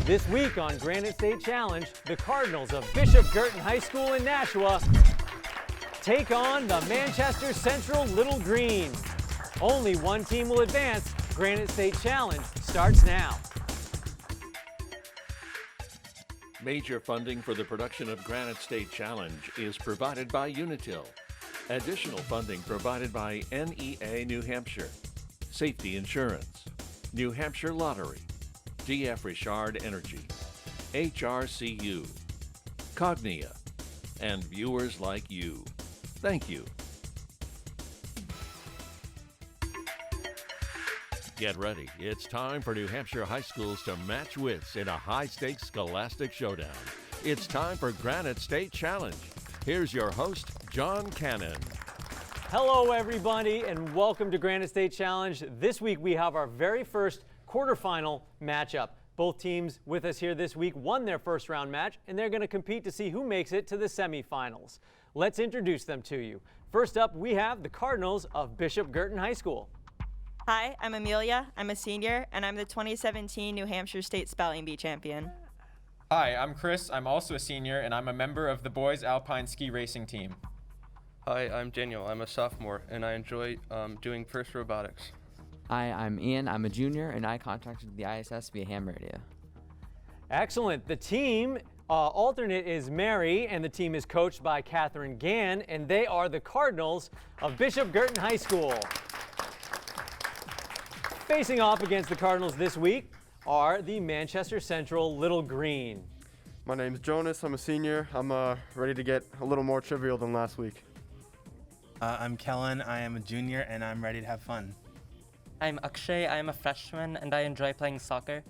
This week on Granite State Challenge, the Cardinals of Bishop Guertin High School in Nashua take on the Manchester Central Little Green. Only one team will advance. Granite State Challenge starts now. Major funding for the production of Granite State Challenge is provided by Unitil. Additional funding provided by NEA New Hampshire, Safety Insurance, New Hampshire Lottery, D.F. Richard Energy, HRCU, Cognia, and viewers like you. Thank you. Get ready. It's time for New Hampshire high schools to match wits in a high-stakes scholastic showdown. It's time for Granite State Challenge. Here's your host, John Cannon. Hello, everybody, and welcome to Granite State Challenge. This week, we have our very first quarterfinal matchup. Both teams with us here this week won their first round match, and they're going to compete to see who makes it to the semifinals. Let's introduce them to you. First up, we have the Cardinals of Bishop Guertin High School. Hi, I'm Amelia. I'm a senior, and I'm the 2017 New Hampshire State Spelling Bee champion. Hi, I'm Chris. I'm also a senior, and I'm a member of the boys Alpine Ski Racing Team. Hi, I'm Daniel. I'm a sophomore, and I enjoy doing FIRST Robotics. Hi, I'm Ian. I'm a junior, and I contacted the ISS via ham radio. Excellent. The team alternate is Mary, and the team is coached by Catherine Gann, and they are the Cardinals of Bishop Guertin High School. Facing off against the Cardinals this week are the Manchester Central Little Green. My name's Jonas. I'm a senior. I'm ready to get a little more trivial than last week. I'm Kellen. I am a junior, and I'm ready to have fun. I'm Akshay. I am a freshman, and I enjoy playing soccer.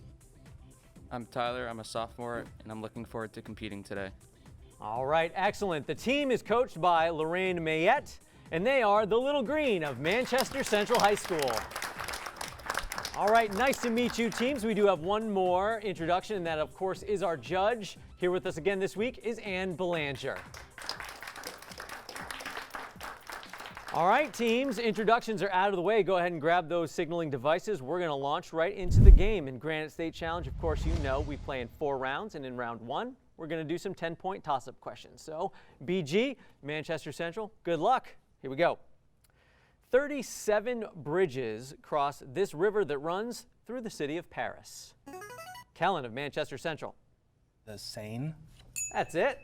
I'm Tyler. I'm a sophomore, and I'm looking forward to competing today. All right, excellent. The team is coached by Lorraine Mayette, and they are the Little Green of Manchester Central High School. All right, nice to meet you, teams. We do have one more introduction, and that, of course, is our judge. Here with us again this week is Ann Belanger. All right, teams, introductions are out of the way. Go ahead and grab those signaling devices. We're going to launch right into the game. In Granite State Challenge, of course, you know we play in 4 rounds, and in round 1, we're going to do some 10-point toss-up questions. So, BG, Manchester Central, good luck. Here we go. 37 bridges cross this river that runs through the city of Paris. Kellen of Manchester Central. The Seine. That's it.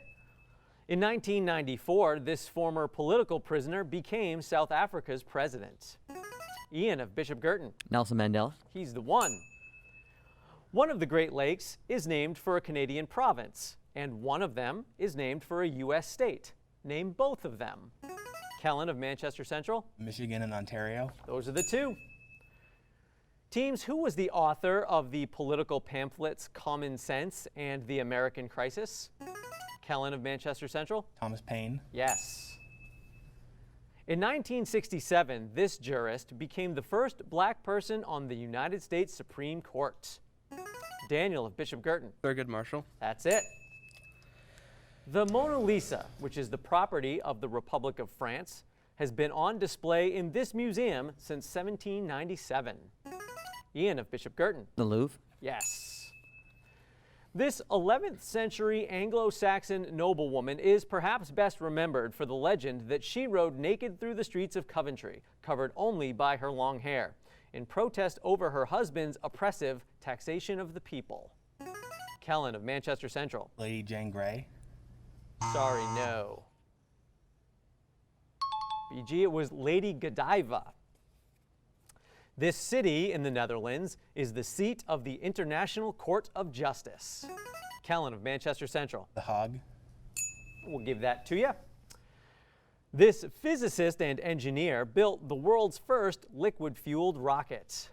In 1994, this former political prisoner became South Africa's president. Ian of Bishop Guertin. Nelson Mandela. He's the one. One of the Great Lakes is named for a Canadian province, and one of them is named for a U.S. state. Name both of them. Kellen of Manchester Central. Michigan and Ontario. Those are the 2. Teams, who was the author of the political pamphlets Common Sense and The American Crisis? Kellen of Manchester Central. Thomas Paine. Yes. In 1967, this jurist became the first black person on the United States Supreme Court. Daniel of Bishop Guertin. Thurgood Marshall. That's it. The Mona Lisa, which is the property of the Republic of France, has been on display in this museum since 1797. Ian of Bishop Guertin. The Louvre. Yes. This 11th century Anglo-Saxon noblewoman is perhaps best remembered for the legend that she rode naked through the streets of Coventry, covered only by her long hair, in protest over her husband's oppressive taxation of the people. Kellen of Manchester Central. Lady Jane Grey. Sorry, no. BG, it was Lady Godiva. This city in the Netherlands is the seat of the International Court of Justice. Kellen of Manchester Central. The Hague. We'll give that to you. This physicist and engineer built the world's first liquid-fueled rocket.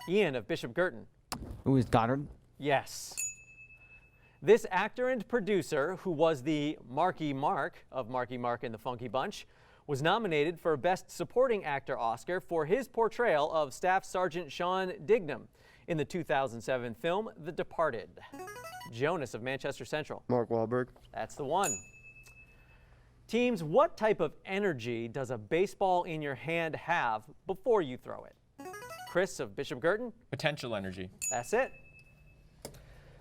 Ian of Bishop Guertin. Who is Goddard? Yes. This actor and producer, who was the Marky Mark of Marky Mark and the Funky Bunch, was nominated for Best Supporting Actor Oscar for his portrayal of Staff Sergeant Sean Dignam in the 2007 film The Departed. Jonas of Manchester Central. Mark Wahlberg. That's the one. Teams, what type of energy does a baseball in your hand have before you throw it? Chris of Bishop Guertin. Potential energy. That's it.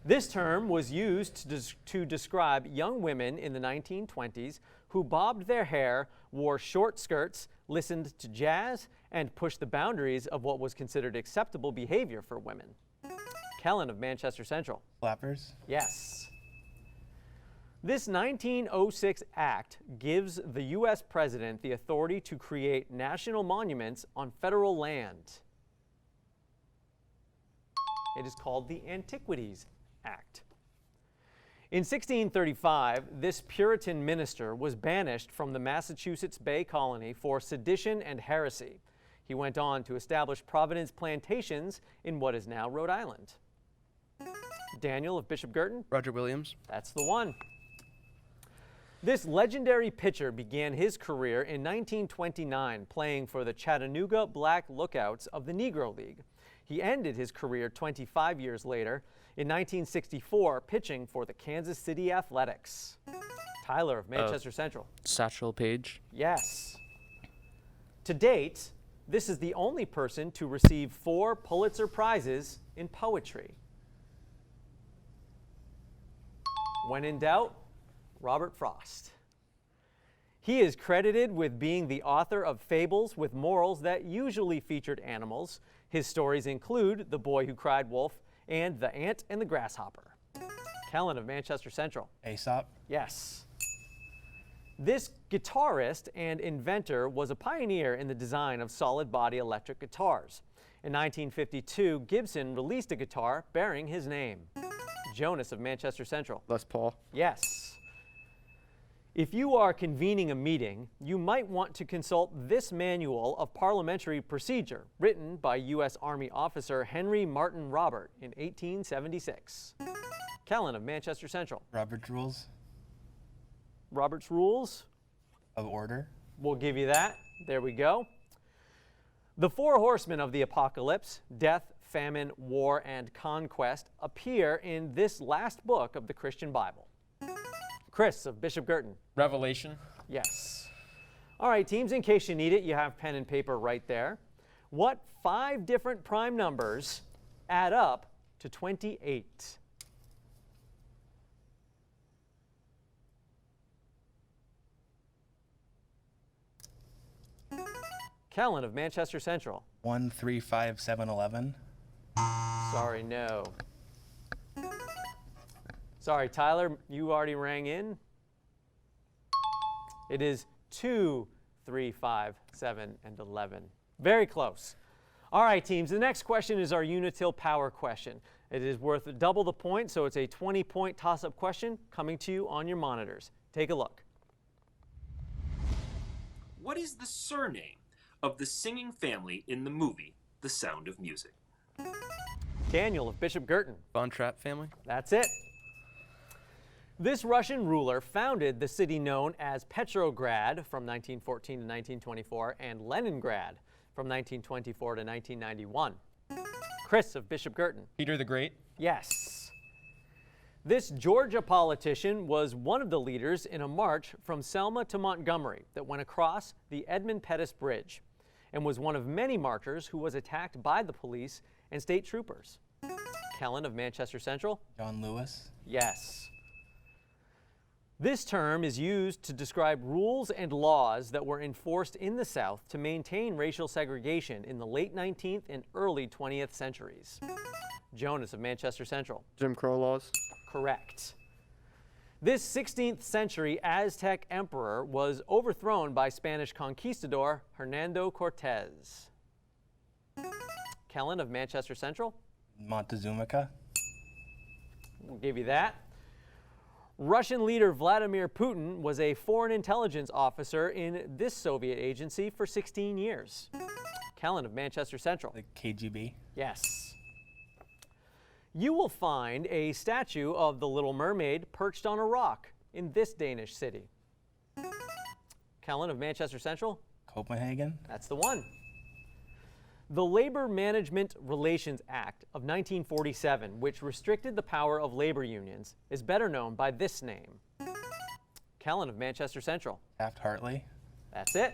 This term was used to describe young women in the 1920s who bobbed their hair, wore short skirts, listened to jazz, and pushed the boundaries of what was considered acceptable behavior for women. Kellen of Manchester Central. Flappers. Yes. This 1906 act gives the U.S. president the authority to create national monuments on federal land. It is called the Antiquities Act. In 1635, this Puritan minister was banished from the Massachusetts Bay Colony for sedition and heresy. He went on to establish Providence plantations in what is now Rhode Island. Daniel of Bishop Girton. Roger Williams. That's the one. This legendary pitcher began his career in 1929 playing for the Chattanooga Black Lookouts of the Negro League. He ended his career 25 years later in 1964 pitching for the Kansas City Athletics. Tyler of Manchester Central. Satchel Paige. Yes. To date, this is the only person to receive 4 Pulitzer Prizes in poetry. When in doubt, Robert Frost. He is credited with being the author of fables with morals that usually featured animals. His stories include The Boy Who Cried Wolf and The Ant and the Grasshopper. Kellen of Manchester Central. Aesop. Yes. This guitarist and inventor was a pioneer in the design of solid-body electric guitars. In 1952, Gibson released a guitar bearing his name. Jonas of Manchester Central. Les Paul. Yes. If you are convening a meeting, you might want to consult this manual of parliamentary procedure written by U.S. Army officer Henry Martin Robert in 1876. Kellen of Manchester Central. Robert's Rules Robert's Rules. of Order. We'll give you that. There we go. The 4 horsemen of the apocalypse, death, famine, war, and conquest, appear in this last book of the Christian Bible. Chris of Bishop Girton. Revelation. Yes. All right, teams, in case you need it, you have pen and paper right there. What 5 different prime numbers add up to 28? Kellen of Manchester Central. 1, 3, 5, 7, 11. Sorry, no. Sorry, Tyler, you already rang in. It is 2, 3, 5, 7, and 11. Very close. All right, teams, the next question is our Unitil Power question. It is worth double the point, so it's a 20-point toss-up question coming to you on your monitors. Take a look. What is the surname of the singing family in the movie The Sound of Music? Daniel of Bishop Girton. Von Trapp family. That's it. This Russian ruler founded the city known as Petrograd from 1914 to 1924 and Leningrad from 1924 to 1991. Chris of Bishop Girton. Peter the Great. Yes. This Georgia politician was one of the leaders in a march from Selma to Montgomery that went across the Edmund Pettus Bridge and was one of many marchers who was attacked by the police and state troopers. Kellen of Manchester Central. John Lewis. Yes. This term is used to describe rules and laws that were enforced in the South to maintain racial segregation in the late 19th and early 20th centuries. Jonas of Manchester Central. Jim Crow laws. Correct. This 16th century Aztec emperor was overthrown by Spanish conquistador Hernando Cortez. Kellen of Manchester Central. Montezuma. We'll give you that. Russian leader Vladimir Putin was a foreign intelligence officer in this Soviet agency for 16 years. Kellen of Manchester Central. The KGB. Yes. You will find a statue of the Little Mermaid perched on a rock in this Danish city. Kellen of Manchester Central. Copenhagen. That's the one. The Labor Management Relations Act of 1947, which restricted the power of labor unions, is better known by this name. Kellen of Manchester Central. Taft-Hartley. That's it.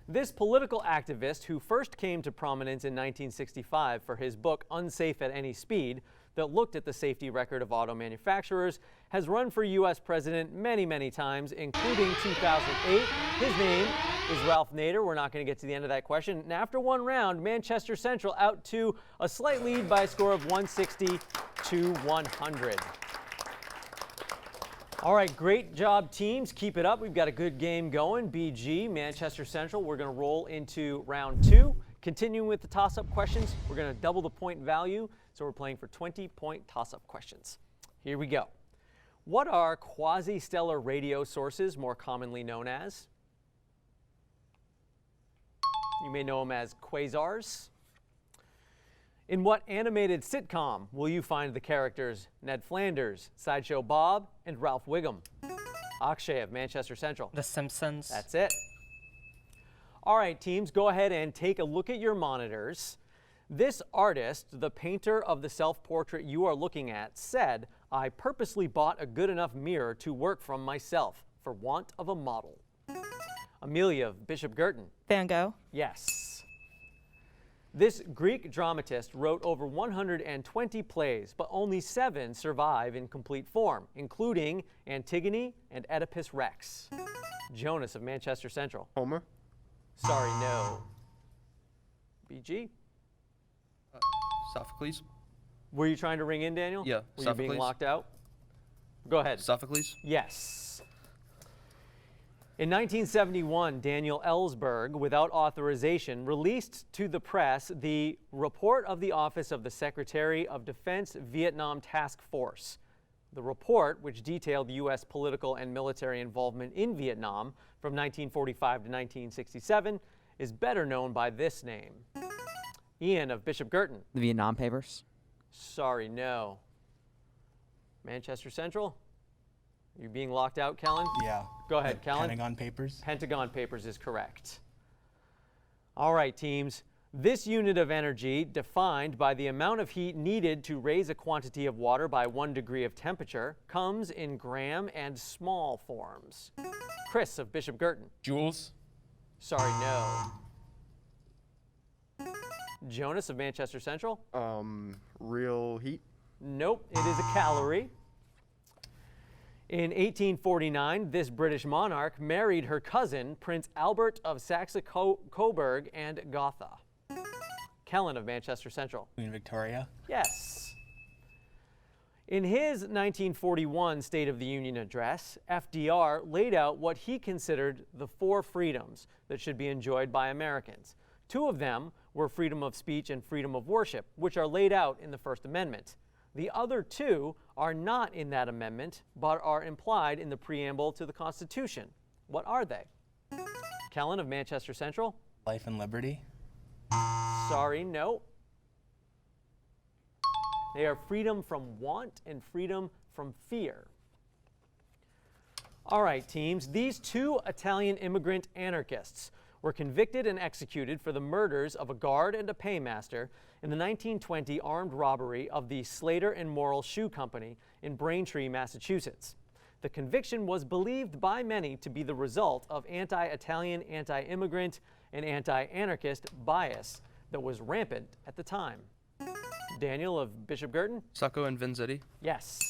This political activist, who first came to prominence in 1965 for his book Unsafe at Any Speed, that looked at the safety record of auto manufacturers, has run for U.S. president many, many times, including 2008. His name is Ralph Nader. We're not going to get to the end of that question. And after one round, Manchester Central out to a slight lead by a score of 160 to 100. All right, great job, teams. Keep it up. We've got a good game going. BG, Manchester Central. We're going to roll into round 2. Continuing with the toss-up questions, we're going to double the point value, so we're playing for 20-point toss-up questions. Here we go. What are quasi-stellar radio sources more commonly known as? You may know them as quasars. In what animated sitcom will you find the characters Ned Flanders, Sideshow Bob, and Ralph Wiggum? Akshay of Manchester Central. The Simpsons. That's it. All right, teams, go ahead and take a look at your monitors. This artist, the painter of the self-portrait you are looking at, said, "I purposely bought a good enough mirror to work from myself for want of a model." Amelia of Bishop Girton. Van Gogh. Yes. This Greek dramatist wrote over 120 plays, but only 7 survive in complete form, including Antigone and Oedipus Rex. Jonas of Manchester Central. Homer. Sorry, no. BG? Sophocles. Were you trying to ring in, Daniel? Yeah, Were you being Sophocles. locked out? Go ahead. Sophocles. Yes. In 1971, Daniel Ellsberg, without authorization, released to the press the report of the Office of the Secretary of Defense Vietnam Task Force. The report, which detailed U.S. political and military involvement in Vietnam from 1945 to 1967, is better known by this name. Ian of Bishop Girton. The Vietnam Papers. Sorry, no. Manchester Central? You being locked out, Kellen? Yeah. Go ahead, The Kellen. Pentagon Papers. Pentagon Papers is correct. All right, teams. This unit of energy, defined by the amount of heat needed to raise a quantity of water by 1 degree of temperature, comes in gram and small forms. Chris of Bishop Girton. Joules. Sorry, no. Jonas of Manchester Central. Real heat. Nope, it is a calorie. In 1849, this British monarch married her cousin, Prince Albert of Saxe-Coburg and Gotha. Kellen of Manchester Central. Queen Victoria. Yes. In his 1941 State of the Union address, FDR laid out what he considered the 4 freedoms that should be enjoyed by Americans. 2 of them were freedom of speech and freedom of worship, which are laid out in the First Amendment. The other 2 are not in that amendment, but are implied in the preamble to the Constitution. What are they? Kellen of Manchester Central. Life and liberty. Sorry, no. They are freedom from want and freedom from fear. All right, teams. These 2 Italian immigrant anarchists were convicted and executed for the murders of a guard and a paymaster in the 1920 armed robbery of the Slater and Morrill Shoe Company in Braintree, Massachusetts. The conviction was believed by many to be the result of anti-Italian, anti-immigrant, and anti-anarchist bias that was rampant at the time. Daniel of Bishop Girton? Sacco and Vanzetti. Yes.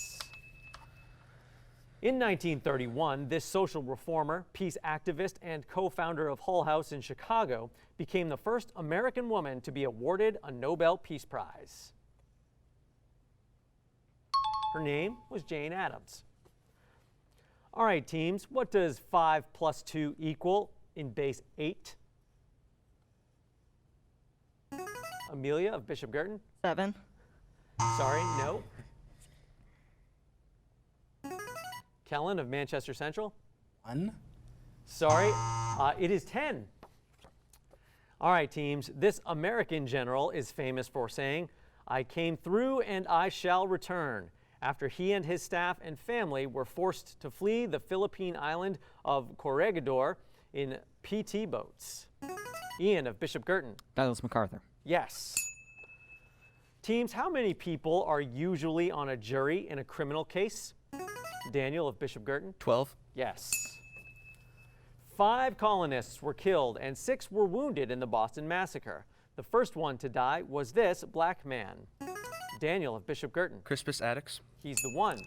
In 1931, this social reformer, peace activist, and co-founder of Hull House in Chicago became the first American woman to be awarded a Nobel Peace Prize. Her name was Jane Addams. All right, teams, what does 5 plus 2 equal in base 8? Amelia of Bishop Girton? 7. Sorry, no. Kellen of Manchester Central? 1. Sorry, it is 10. All right, teams, this American general is famous for saying, "I came through and I shall return," after he and his staff and family were forced to flee the Philippine island of Corregidor in PT boats. Ian of Bishop Girton. Douglas MacArthur. Yes. Teams, how many people are usually on a jury in a criminal case? Daniel of Bishop Girton. 12. Yes. 5 colonists were killed and 6 were wounded in the Boston Massacre. The first one to die was this black man. Daniel of Bishop Girton. Crispus Attucks. He's the one.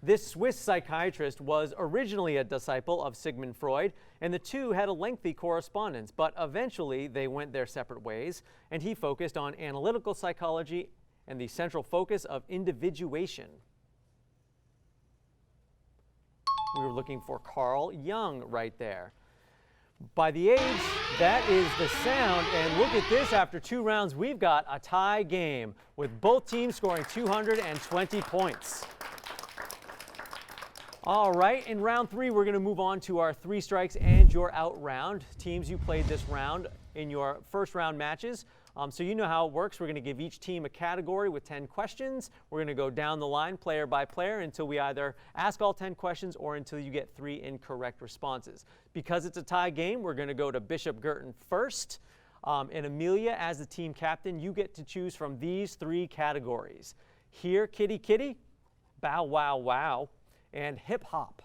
This Swiss psychiatrist was originally a disciple of Sigmund Freud, and the two had a lengthy correspondence, but eventually they went their separate ways, and he focused on analytical psychology and the central focus of individuation. We were looking for Carl Jung right there. By the age, that is the sound, and look at this, after 2 rounds, we've got a tie game with both teams scoring 220 points. All right, in round 3, we're going to move on to our 3 strikes and you're out round. Teams, you played this round in your first round matches, so you know how it works. We're going to give each team a category with 10 questions. We're going to go down the line player by player until we either ask all 10 questions or until you get 3 incorrect responses. Because it's a tie game, we're going to go to Bishop Girton first. And Amelia, as the team captain, you get to choose from these 3 categories. Here, kitty kitty, bow wow wow, and hip hop.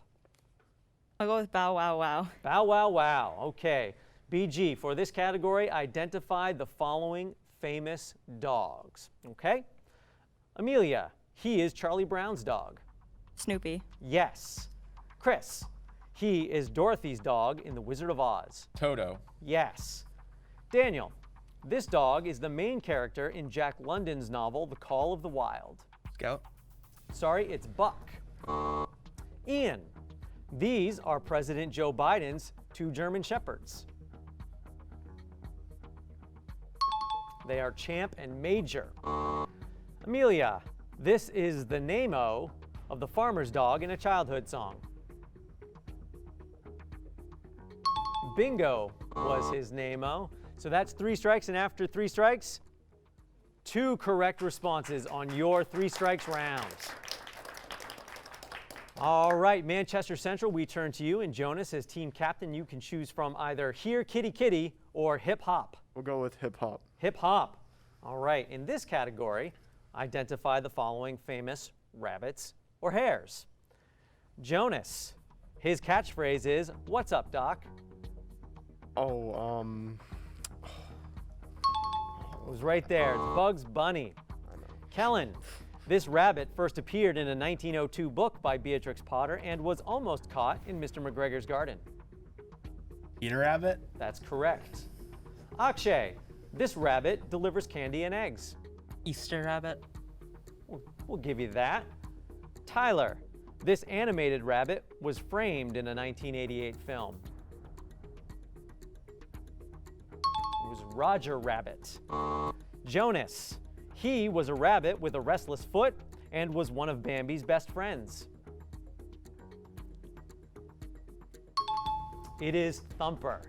I'll go with bow wow wow. Bow wow wow. Okay. BG, for this category, identify the following famous dogs. Okay? Amelia, he is Charlie Brown's dog. Snoopy. Yes. Chris, he is Dorothy's dog in The Wizard of Oz. Toto. Yes. Daniel, this dog is the main character in Jack London's novel, The Call of the Wild. Scout. Sorry, it's Buck. Ian, these are President Joe Biden's 2 German Shepherds. They are Champ and Major. Amelia, this is the name-o of the farmer's dog in a childhood song. Bingo was his name-o. So that's 3 strikes, and after 3 strikes, 2 correct responses on your 3 strikes rounds. All right, Manchester Central, we turn to you, and Jonas, as team captain, you can choose from either Here Kitty Kitty or Hip Hop. We'll go with hip hop. Hip Hop. All right, in this category, identify the following famous rabbits or hares. Jonas, his catchphrase is, "What's up, Doc?" Oh, It was right there. It's Bugs Bunny. Kellen, this rabbit first appeared in a 1902 book by Beatrix Potter and was almost caught in Mr. McGregor's garden. Peter Rabbit. That's correct. Akshay, this rabbit delivers candy and eggs. Easter rabbit. We'll give you that. Tyler, this animated rabbit was framed in a 1988 film. It was Roger Rabbit. Jonas, he was a rabbit with a restless foot and was one of Bambi's best friends. It is Thumper.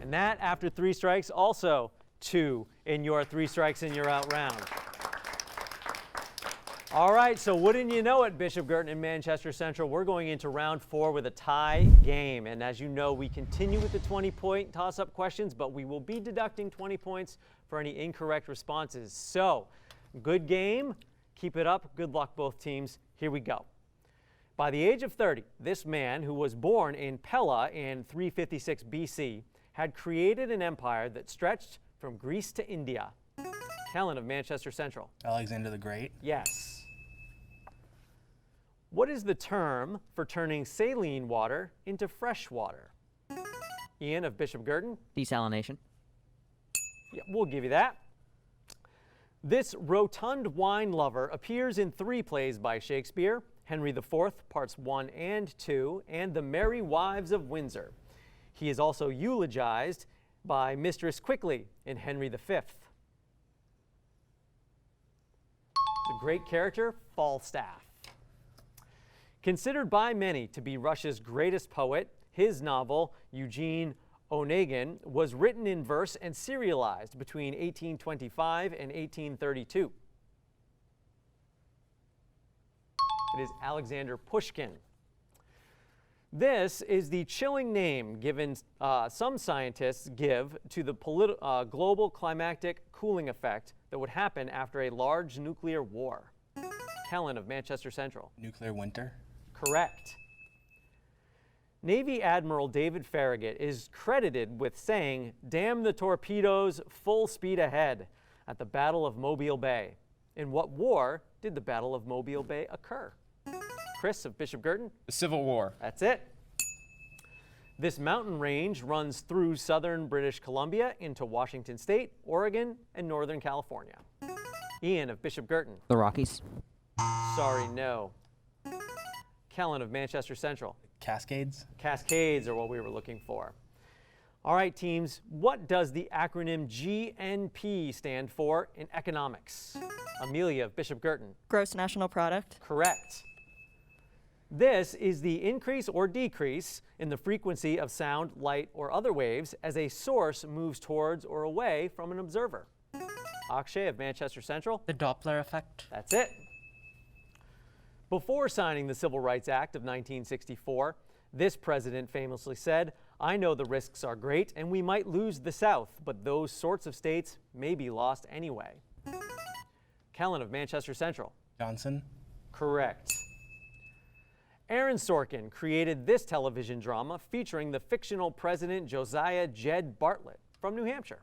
And that, after 3 strikes, also 2 in your 3 strikes and you're out round. All right, so wouldn't you know it, Bishop Girton and Manchester Central, we're going into round 4 with a tie game. And as you know, we continue with the 20-point toss-up questions, but we will be deducting 20 points for any incorrect responses. So, good game. Keep it up. Good luck, both teams. Here we go. By the age of 30, this man, who was born in Pella in 356 BC, had created an empire that stretched from Greece to India. Kellen of Manchester Central. Alexander the Great. Yes. What is the term for turning saline water into fresh water? Ian of Bishop Girton. Desalination. Yeah, we'll give you that. This rotund wine lover appears in 3 plays by Shakespeare: Henry IV, parts 1 and 2, and The Merry Wives of Windsor. He is also eulogized by Mistress Quickly in Henry V. The great character, Falstaff. Considered by many to be Russia's greatest poet, his novel, Eugene Onegin, was written in verse and serialized between 1825 and 1832. It is Alexander Pushkin. This is the chilling name given some scientists give to the global climatic cooling effect that would happen after a large nuclear war. Kellen of Manchester Central. Nuclear winter. Correct. Navy Admiral David Farragut is credited with saying, "Damn the torpedoes, full speed ahead," at the Battle of Mobile Bay. In what war did the Battle of Mobile Bay occur? Chris of Bishop Girton? The Civil War. That's it. This mountain range runs through southern British Columbia into Washington State, Oregon, and Northern California. Ian of Bishop Girton? The Rockies. Sorry, no. Kellen of Manchester Central? Cascades. Cascades are what we were looking for. All right, teams, what does the acronym GNP stand for in economics? Amelia of Bishop Girton? Gross national product. Correct. This is the increase or decrease in the frequency of sound, light, or other waves as a source moves towards or away from an observer. Akshay of Manchester Central? The Doppler effect. That's it. Before signing the Civil Rights Act of 1964, this president famously said, "I know the risks are great and we might lose the South, but those sorts of states may be lost anyway." Kellen of Manchester Central? Johnson. Correct. Aaron Sorkin created this television drama featuring the fictional President Josiah Jed Bartlett from New Hampshire.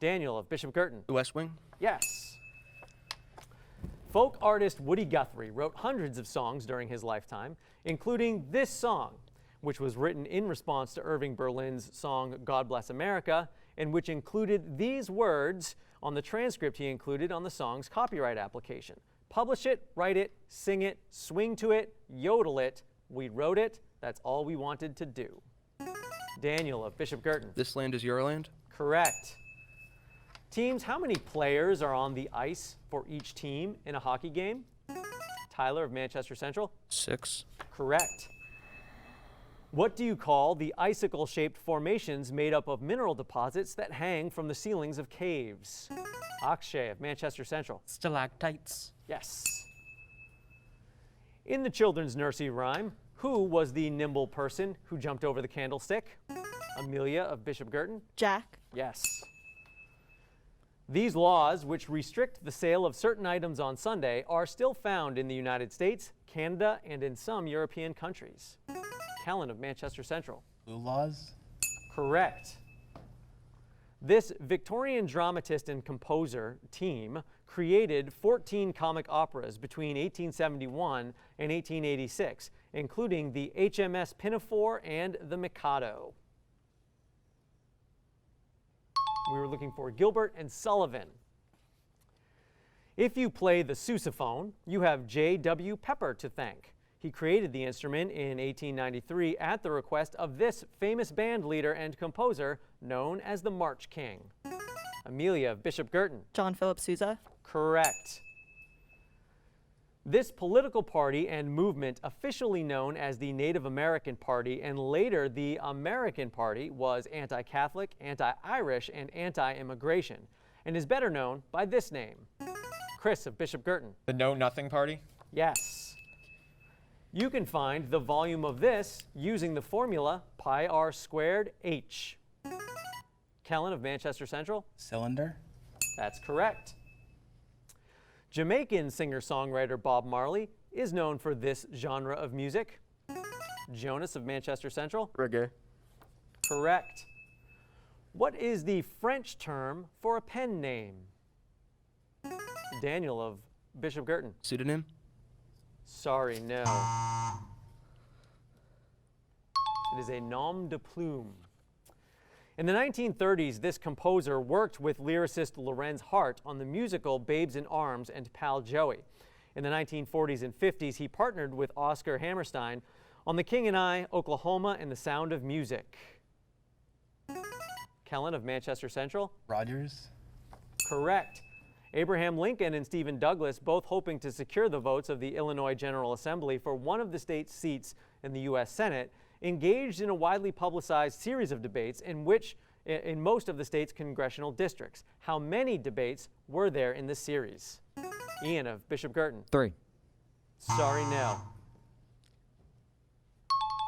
Daniel of Bishop Girton? The West Wing. Yes. Folk artist Woody Guthrie wrote hundreds of songs during his lifetime, including this song, which was written in response to Irving Berlin's song God Bless America, and which included these words on the transcript he included on the song's copyright application. Publish it, write it, sing it, swing to it, yodel it. We wrote it. That's all we wanted to do. Daniel of Bishop Girton? This land is your land. Correct. Teams, how many players are on the ice for each team in a hockey game? Tyler of Manchester Central? 6. Correct. What do you call the icicle-shaped formations made up of mineral deposits that hang from the ceilings of caves? Akshay of Manchester Central? Stalactites. Yes. In the children's nursery rhyme, who was the nimble person who jumped over the candlestick? Amelia of Bishop Girton? Jack. Yes. These laws, which restrict the sale of certain items on Sunday, are still found in the United States, Canada, and in some European countries. Kellen of Manchester Central? Blue laws. Correct. This Victorian dramatist and composer team created 14 comic operas between 1871 and 1886, including the HMS Pinafore and the Mikado. We were looking for Gilbert and Sullivan. If you play the sousaphone, you have J.W. Pepper to thank. He created the instrument in 1893 at the request of this famous band leader and composer known as the March King. Amelia of Bishop Girton? John Philip Sousa. Correct. This political party and movement, officially known as the Native American Party and later the American Party, was anti-Catholic, anti-Irish, and anti-immigration, and is better known by this name. Chris of Bishop Girton? The Know Nothing Party. Yes. You can find the volume of this using the formula pi r squared h. Kellen of Manchester Central? Cylinder. That's correct. Jamaican singer-songwriter Bob Marley is known for this genre of music. Jonas of Manchester Central? Reggae. Correct. What is the French term for a pen name? Daniel of Bishop Girton? Pseudonym. Sorry, no. It is a nom de plume. In the 1930s, this composer worked with lyricist Lorenz Hart on the musical Babes in Arms and Pal Joey. In the 1940s and 50s, he partnered with Oscar Hammerstein on The King and I, Oklahoma, and The Sound of Music. Kellen of Manchester Central? Rogers. Correct. Abraham Lincoln and Stephen Douglas, both hoping to secure the votes of the Illinois General Assembly for one of the state's seats in the U.S. Senate, engaged in a widely publicized series of debates in most of the state's congressional districts. How many debates were there in this series? Ian of Bishop Girton? 3. Sorry, no.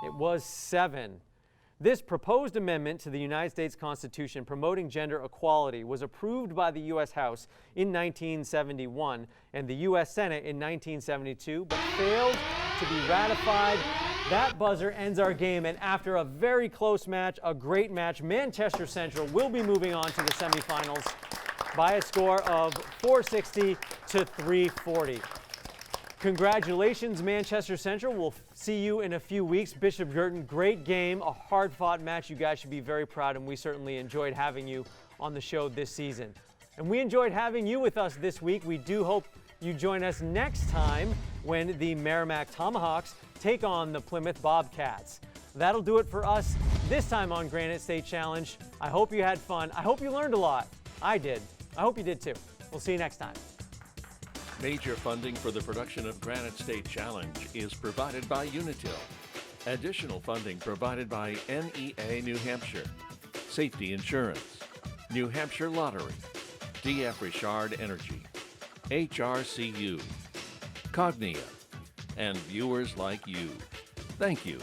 It was 7. This proposed amendment to the United States Constitution promoting gender equality was approved by the U.S. House in 1971 and the U.S. Senate in 1972, but failed to be ratified. That buzzer ends our game, and after a very close match, a great match, Manchester Central will be moving on to the semifinals. by a score of 460 to 340. Congratulations, Manchester Central. We'll see you in a few weeks. Bishop Girton, great game, a hard-fought match. You guys should be very proud, and we certainly enjoyed having you on the show this season. And we enjoyed having you with us this week. We do hope you join us next time when the Merrimack Tomahawks take on the Plymouth Bobcats. That'll do it for us this time on Granite State Challenge. I hope you had fun. I hope you learned a lot. I did. I hope you did too. We'll see you next time. Major funding for the production of Granite State Challenge is provided by Unitil. Additional funding provided by NEA New Hampshire, Safety Insurance, New Hampshire Lottery, DF Richard Energy, HRCU, Cognia, and viewers like you. Thank you.